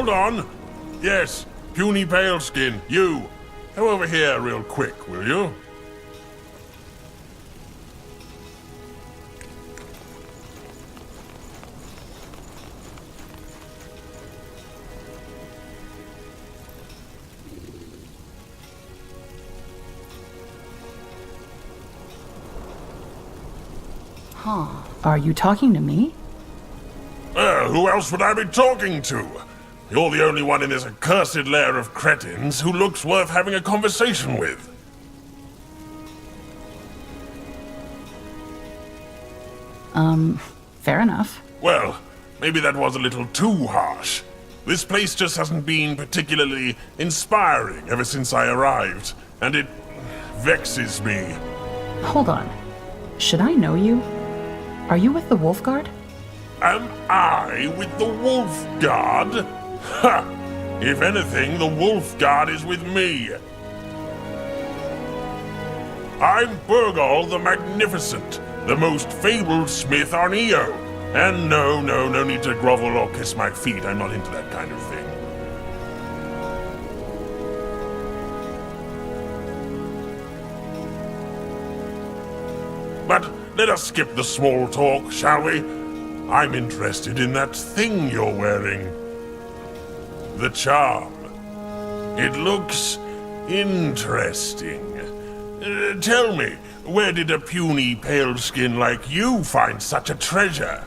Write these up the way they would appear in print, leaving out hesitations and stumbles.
hold on. Yes, puny paleskin, you. Come over here real quick, will you? Huh. Are you talking to me? Who else would I be talking to? You're the only one in this accursed lair of cretins who looks worth having a conversation with. Fair enough. Well, maybe that was a little too harsh. This place just hasn't been particularly inspiring ever since I arrived, and it vexes me. Hold on. Should I know you? Are you with the Wolf Guard? Am I with the Wolf Guard? Ha! If anything, the Wolf Guard is with me. I'm Burgal the Magnificent, the most fabled smith on Io. And no need to grovel or kiss my feet. I'm not into that kind of thing. But let us skip the small talk, shall we? I'm interested in that thing you're wearing. The charm. It looks interesting. Tell me, where did a puny pale skin like you find such a treasure?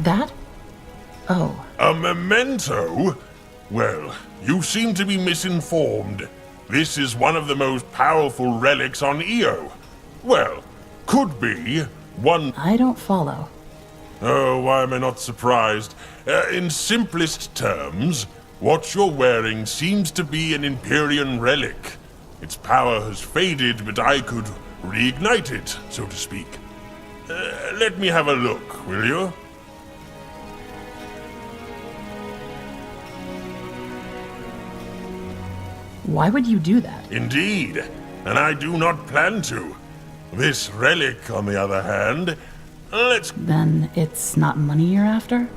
That? Oh. A memento? Well, you seem to be misinformed. This is one of the most powerful relics on Io. Well, could be one... I don't follow. Oh, why am I not surprised? In simplest terms, what you're wearing seems to be an Empyrean relic. Its power has faded, but I could reignite it, so to speak. Let me have a look, will you? Why would you do that? Indeed, and I do not plan to. This relic, on the other hand, let's... Then it's not money you're after?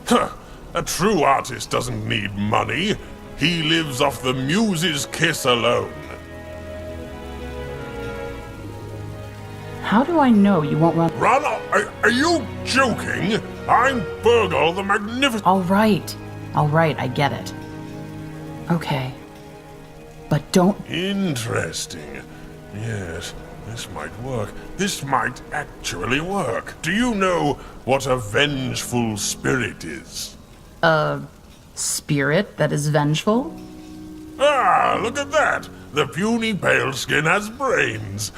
Huh. A true artist doesn't need money. He lives off the muse's kiss alone. How do I know you won't run... Run? Are you joking? I'm Burgal the Magnificent. All right, I get it. Okay. But don't... Interesting. Yes, this might work. This might actually work. Do you know what a vengeful spirit is? A spirit that is vengeful? Ah, look at that! The puny paleskin has brains.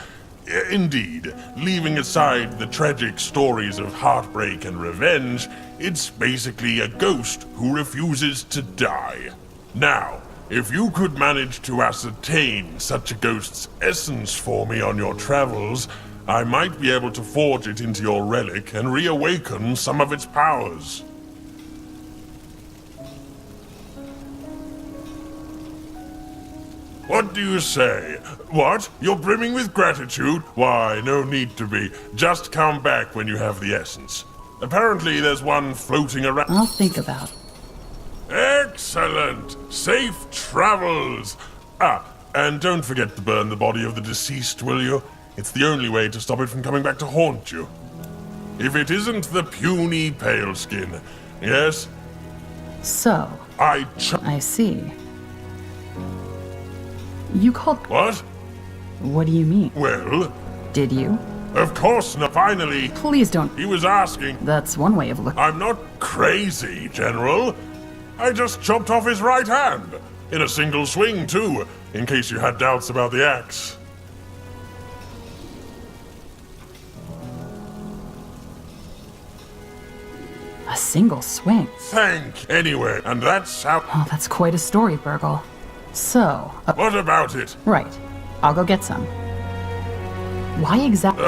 Indeed, leaving aside the tragic stories of heartbreak and revenge, it's basically a ghost who refuses to die. Now, if you could manage to ascertain such a ghost's essence for me on your travels, I might be able to forge it into your relic and reawaken some of its powers. What do you say? What? You're brimming with gratitude? Why, no need to be. Just come back when you have the essence. Apparently there's one floating around. I'll think about it. Excellent! Safe travels! Ah, and don't forget to burn the body of the deceased, will you? It's the only way to stop it from coming back to haunt you. If it isn't the puny paleskin, yes? So, I see. You called... What? What do you mean? Well... Did you? Of course not, finally! Please don't... He was asking... That's one way of looking... I'm not crazy, General. I just chopped off his right hand. In a single swing, too, in case you had doubts about the axe. A single swing? Anyway, and that's how... Oh, that's quite a story, Burgal. So... What about it? Right. I'll go get some. Why exactly...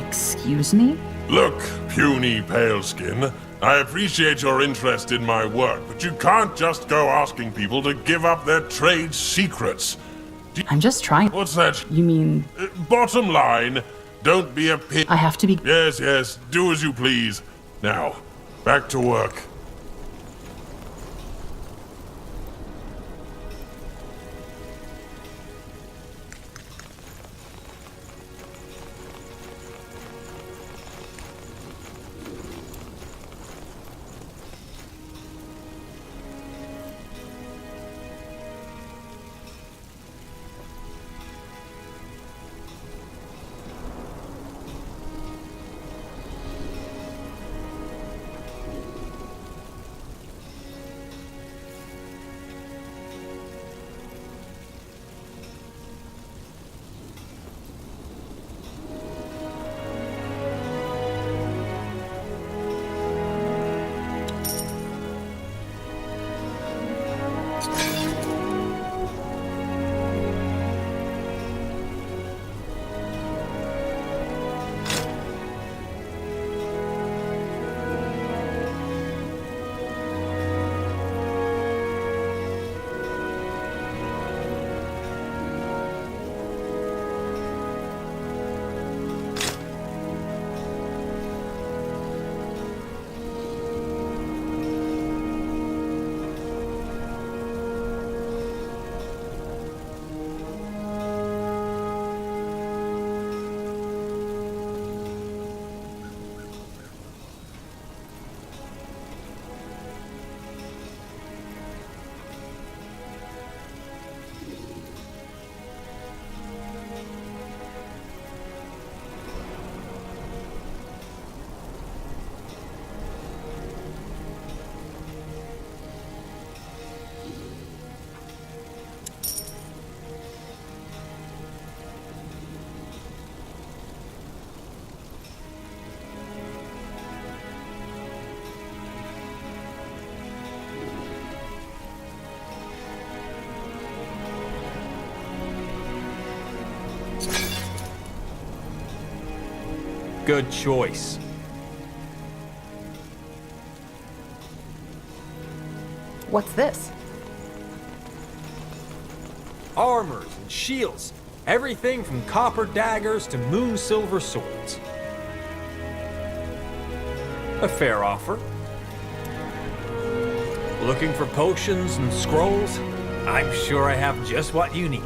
Excuse me? Look, puny paleskin, I appreciate your interest in my work, but you can't just go asking people to give up their trade secrets. I'm just trying... What's that? You mean... Bottom line, don't be a pig. I have to be... Yes, do as you please. Now, Back to work. Good choice. What's this? Armors and shields. Everything from copper daggers to moon silver swords. A fair offer. Looking for potions and scrolls? I'm sure I have just what you need.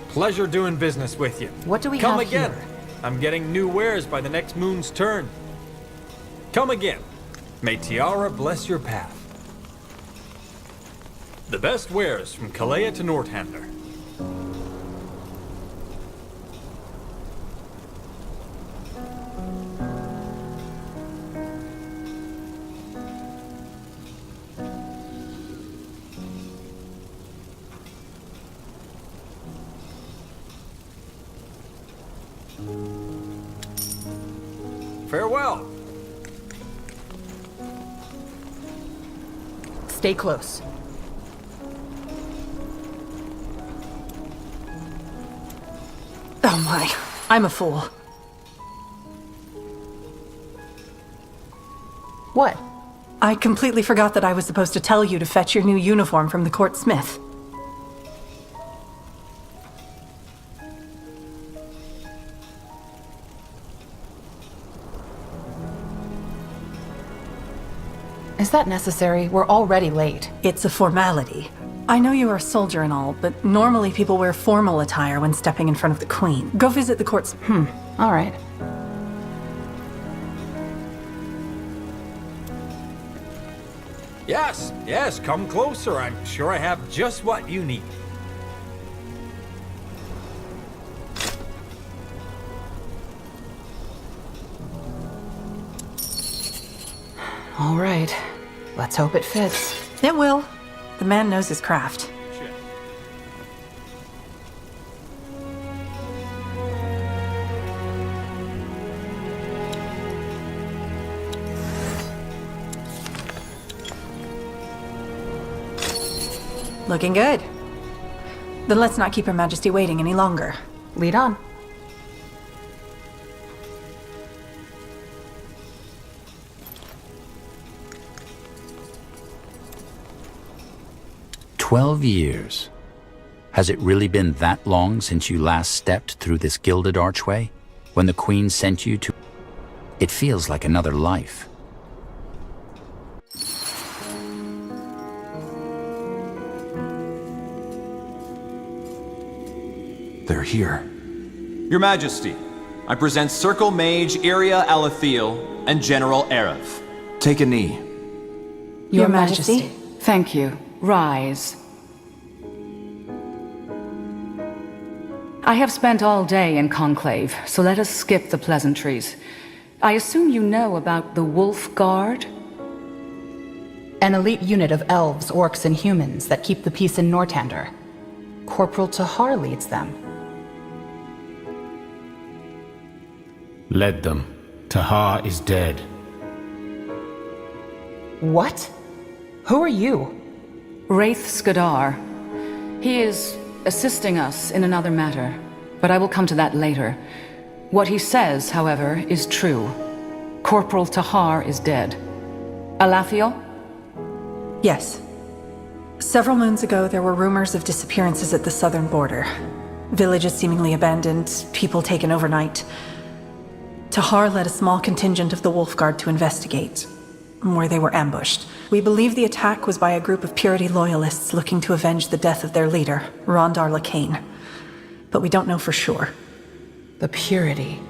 Pleasure doing business with you. What do we Come have again. here? I'm getting new wares by the next moon's turn. Come again. May Tiara bless your path. The best wares from Kalea to Northander. Farewell. Stay close. Oh my, I'm a fool. What? I completely forgot that I was supposed to tell you to fetch your new uniform from the court smith. Is that necessary? We're already late. It's a formality. I know you are a soldier and all, but normally people wear formal attire when stepping in front of the queen. Go visit the courts. All right. Yes, yes, come closer. I'm sure I have just what you need. All right. Let's hope it fits. It will. The man knows his craft. Looking good. Then let's not keep Her Majesty waiting any longer. Lead on. "12 years. Has it really been that long since you last stepped through this gilded archway? When the Queen sent you to... It feels like another life. They're here. Your Majesty, I present Circle Mage Iria Alathiel and General Arev. Take a knee. Your Majesty. Thank you. Rise. I have spent all day in Conclave, so let us skip the pleasantries. I assume you know about the Wolf Guard? An elite unit of elves, orcs, and humans that keep the peace in Nortander. Corporal Tahar leads them. Led them. Tahar is dead. What? Who are you? Wraith Skadar. He is assisting us in another matter, but I will come to that later. What he says, however, is true. Corporal Tahar is dead. Alathiel? Yes. Several moons ago, there were rumors of disappearances at the southern border. Villages seemingly abandoned, people taken overnight. Tahar led a small contingent of the Wolf Guard to investigate, where they were ambushed. We believe the attack was by a group of Purity loyalists looking to avenge the death of their leader, Rondar Lacane. But we don't know for sure. The Purity.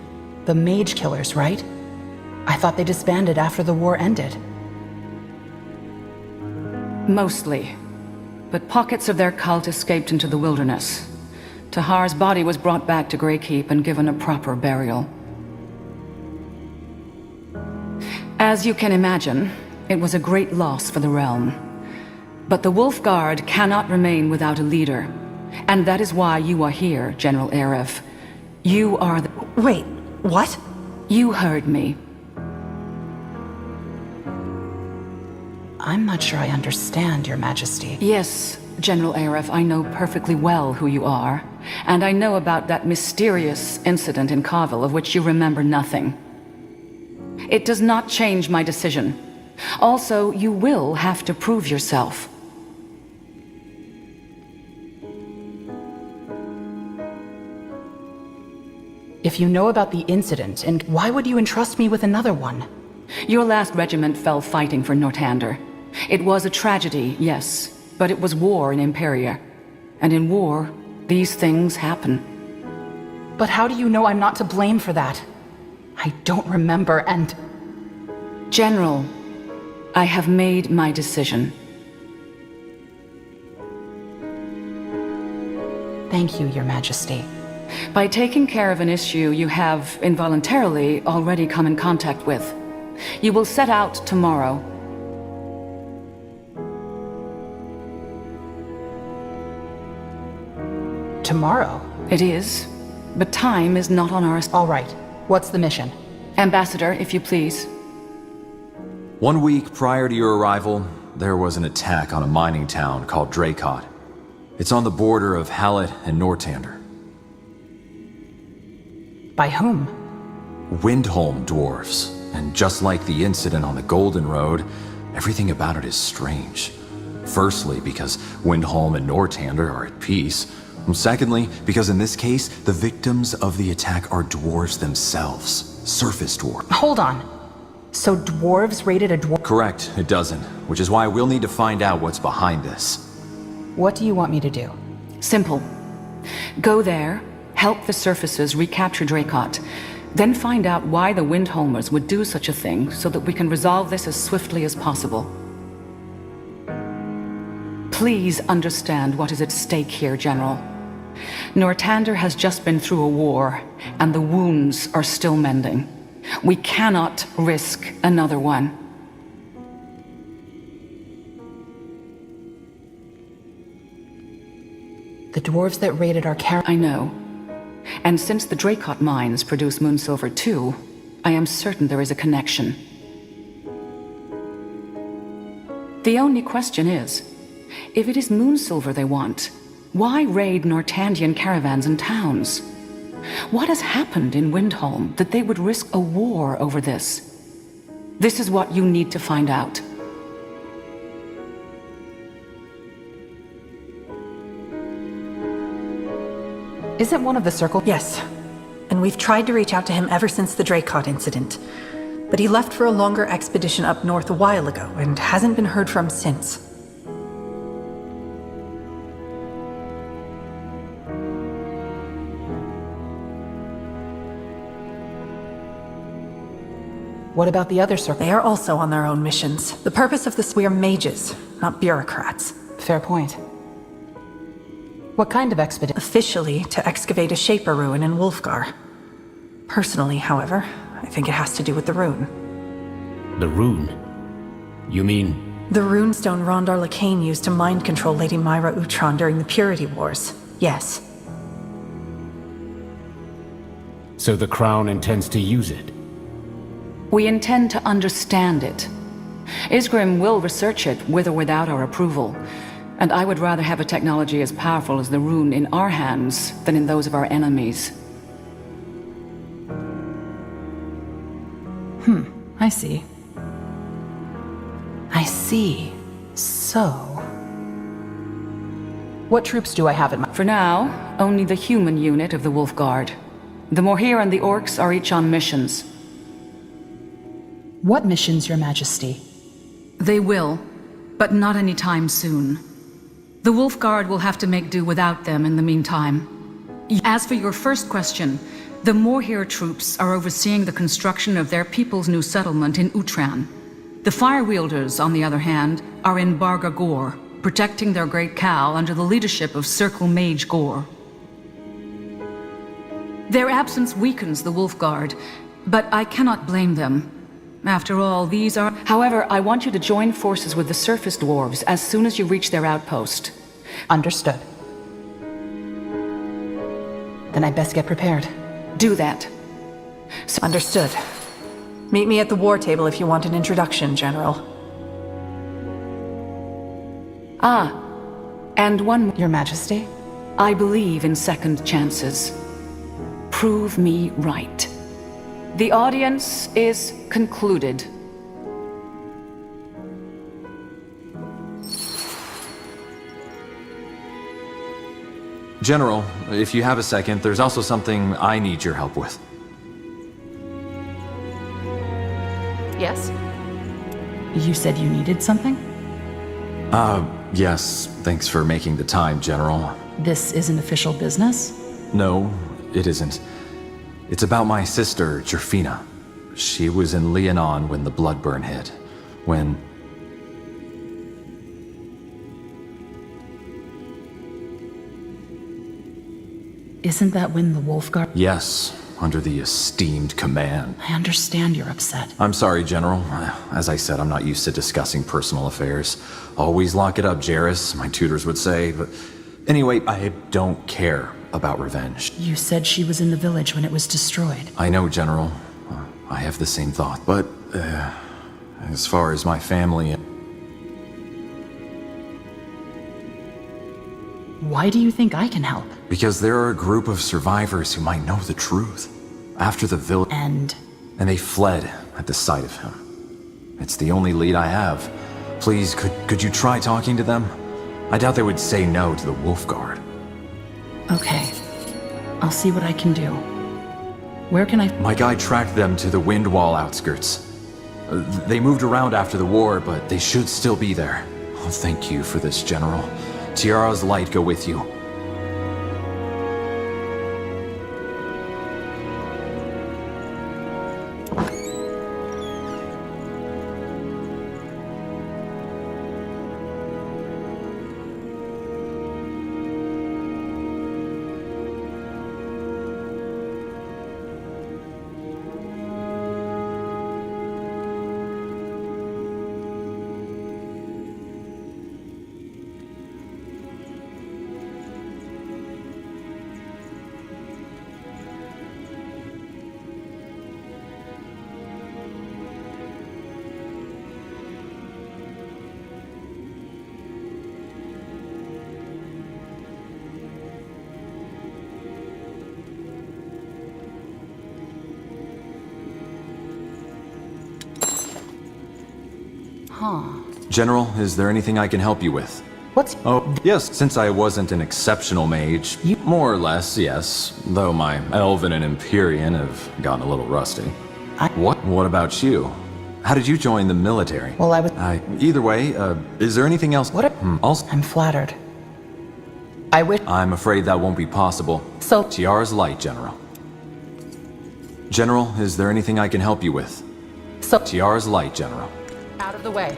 The mage killers, right? I thought they disbanded after the war ended. Mostly. But pockets of their cult escaped into the wilderness. Tahar's body was brought back to Greykeep and given a proper burial. As you can imagine, it was a great loss for the realm. But the Wolf Guard cannot remain without a leader. And that is why you are here, General Arev. You are the... Wait, what? You heard me. I'm not sure I understand, Your Majesty. Yes, General Arev, I know perfectly well who you are. And I know about that mysterious incident in Carville of which you remember nothing. It does not change my decision. Also, you will have to prove yourself. If you know about the incident, and why would you entrust me with another one? Your last regiment fell fighting for Nortander. It was a tragedy, yes, but it was war in Imperia. And in war, these things happen. But how do you know I'm not to blame for that? I don't remember, and... General, I have made my decision. Thank you, Your Majesty. By taking care of an issue you have, involuntarily, already come in contact with. You will set out tomorrow. Tomorrow? It is, but time is not on our... All right. What's the mission? Ambassador, if you please. 1 week prior to your arrival, there was an attack on a mining town called Dracot. It's on the border of Hallett and Nortander. By whom? Windholm dwarves. And just like the incident on the Golden Road, everything about it is strange. Firstly, because Windholm and Nortander are at peace. And secondly, because in this case, the victims of the attack are dwarves themselves. Surface dwarves. Hold on. So dwarves raided a dwarf? Correct, it doesn't. Which is why we'll need to find out what's behind this. What do you want me to do? Simple. Go there, help the surfaces recapture Dracot, then find out why the Windholmers would do such a thing so that we can resolve this as swiftly as possible. Please understand what is at stake here, General. Nortander has just been through a war, and the wounds are still mending. We cannot risk another one. The dwarves that raided our I know. And since the Dracot mines produce Moonsilver too, I am certain there is a connection. The only question is, if it is Moonsilver they want, why raid Nortandian caravans and towns? What has happened in Windholm that they would risk a war over this? This is what you need to find out. Isn't one of the circle... Yes. And and we've tried to reach out to him ever since the Dracot incident. But he left for a longer expedition up north a while ago, and hasn't been heard from since. What about the other circle? They are also on their own missions. The purpose of this, we are mages, not bureaucrats. Fair point. What kind of expedition? Officially, to excavate a Shaper ruin in Wolfgar. Personally, however, I think it has to do with the rune. The rune? You mean... The runestone Rondar Lacane used to mind control Lady Myra Utron during the Purity Wars. Yes. So the Crown intends to use it? We intend to understand it. Isgrim will research it with or without our approval, and I would rather have a technology as powerful as the rune in our hands than in those of our enemies. I see. I see. So... What troops do I have at my... For now, only the human unit of the Wolf Guard. The Morhir and the Orcs are each on missions. What missions, Your Majesty? They will, but not anytime soon. The Wolf Guard will have to make do without them in the meantime. As for your first question, the Morhir troops are overseeing the construction of their people's new settlement in Utran. The Firewielders, on the other hand, are in Barga Gor, protecting their great cow under the leadership of Circle Mage Gor. Their absence weakens the Wolf Guard, but I cannot blame them. After all, these are... However, I want you to join forces with the surface dwarves as soon as you reach their outpost. Understood. Then I best get prepared. Do that. Understood. Meet me at the war table if you want an introduction, General. Ah, and one more. Your Majesty? I believe in second chances. Prove me right. The audience is concluded. General, if you have a second, there's also something I need your help with. Yes? You said you needed something? Yes. Thanks for making the time, General. This isn't official business? No, it isn't. It's about my sister, Jerfina. She was in Leonon when the Bloodburn hit. When... Isn't that when the Wolfguard... Yes, under the esteemed command. I understand you're upset. I'm sorry, General. As I said, I'm not used to discussing personal affairs. Always lock it up, Jarrus, my tutors would say, but... Anyway, I don't care about revenge. You said she was in the village when it was destroyed. I know, General. I have the same thought, but... as far as my family... Why do you think I can help? Because there are a group of survivors who might know the truth. After the village... And they fled at the sight of him. It's the only lead I have. Please, could you try talking to them? I doubt they would say no to the Wolf Guard. okay. I'll see what I can do. Where can I... My guy tracked them to the Windwall outskirts. They moved around after the war, but they should still be there. Oh, thank you for this, General. Tiara's light go with you. Huh. General, is there anything I can help you with? What's... Oh, yes, since I wasn't an exceptional mage, more or less, yes, though my Elven and Empyrean have gotten a little rusty. What about you? How did you join the military? Well, I was... Either way, is there anything else? Also, I'm flattered. I wish... I'm afraid that won't be possible. So... Tiara's light, General. General, is there anything I can help you with? So... Tiara's light, General. Out of the way.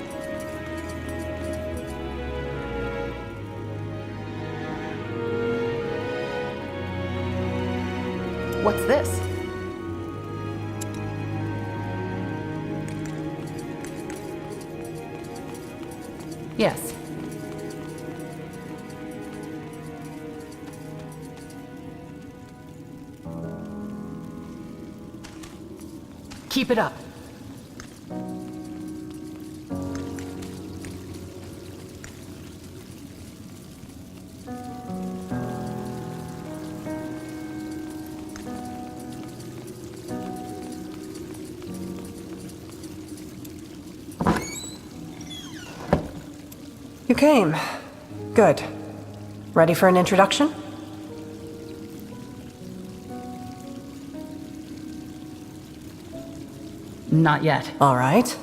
What's this? Yes. Keep it up. You came. Good. Ready for an introduction? Not yet. All right.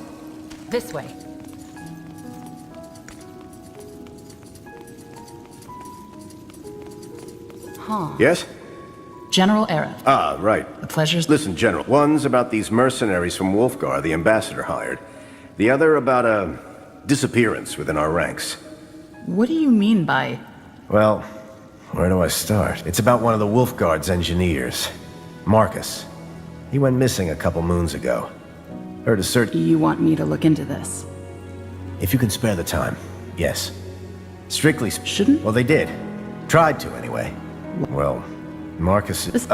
This way. Huh. Yes? General Arab. Ah, right. The pleasure's... Listen, General. One's about these mercenaries from Wolfgar the ambassador hired. The other about a disappearance within our ranks. What do you mean by... Well, where do I start? It's about one of the Wolfguard's engineers. Marcus. He went missing a couple moons ago. Heard a search... You want me to look into this? If you can spare the time, yes. Strictly Shouldn't... Well, they did. Tried to, anyway. Well, Marcus...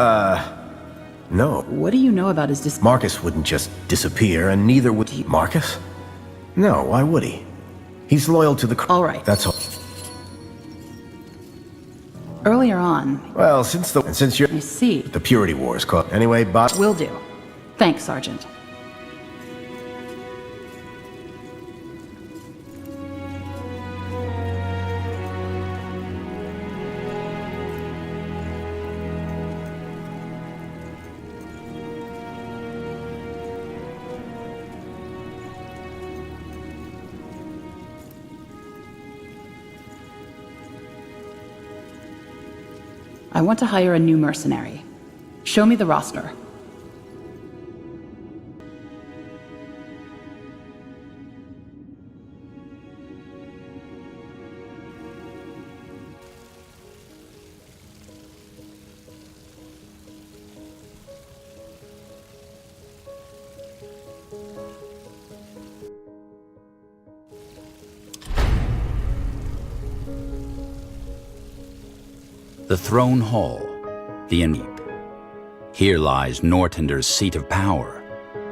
No. What do you know about his Marcus wouldn't just disappear, and neither would... Marcus? No, why would he? He's loyal to the... All right. That's all. Earlier on... Well, since you're... I see. The Purity Wars caught... Anyway, Bob... Will do. Thanks, Sergeant. I want to hire a new mercenary. Show me the roster. The Throne Hall, the Indeep. Here lies Nortender's seat of power,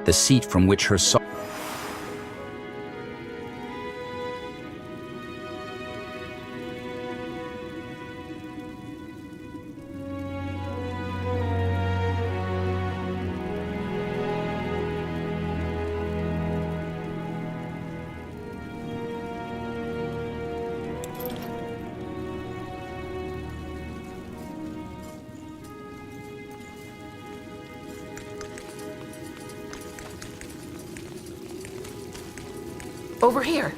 the seat from which her soul... Over here.